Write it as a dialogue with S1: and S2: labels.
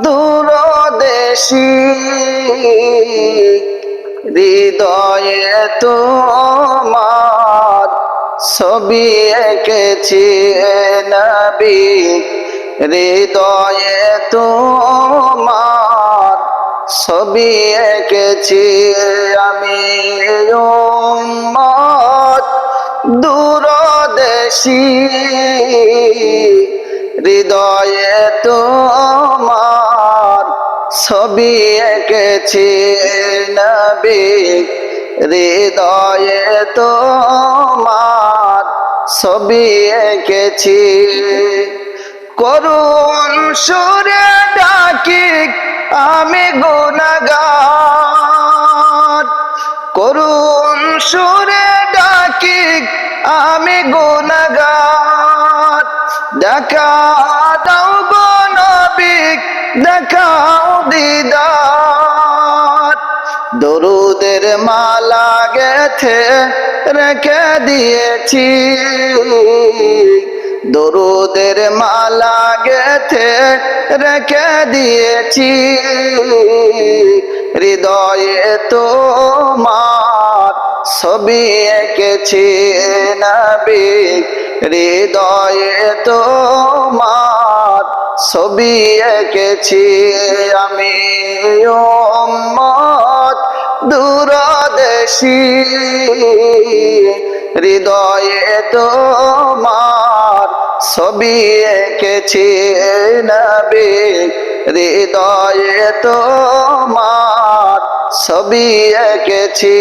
S1: দূরদেশী হৃদয়ে তোমার ছবি এঁকেছি নবী, হৃদয়ে তোমার ছবি এঁকেছি আমি উম্মত দূরদেশী, হৃদয়ে তোমার ছবি এঁকেছি নবী, হৃদয়ে তোমার ছবি এঁকেছি। করুণ সুরে ডাকি আমি গুনাহগার, করুণ সুরে ডাকি আমি গুনাহগার, দেখা দাও গো নবী দেখাও দিদার, দরুদের মালা গেথে রেখে দিয়েছি, দরুদের মালা গেথে রেখে দিয়েছি, হৃদয়ে তোমার ছবি এঁকেছি নবী, হৃদয়ে তোমার ছবি এঁকেছি আমি উম্মত দূরদেশী, হৃদয়ে তোমার ছবি এঁকেছি নবী, হৃদয়ে তোমার ছবি এঁকেছি।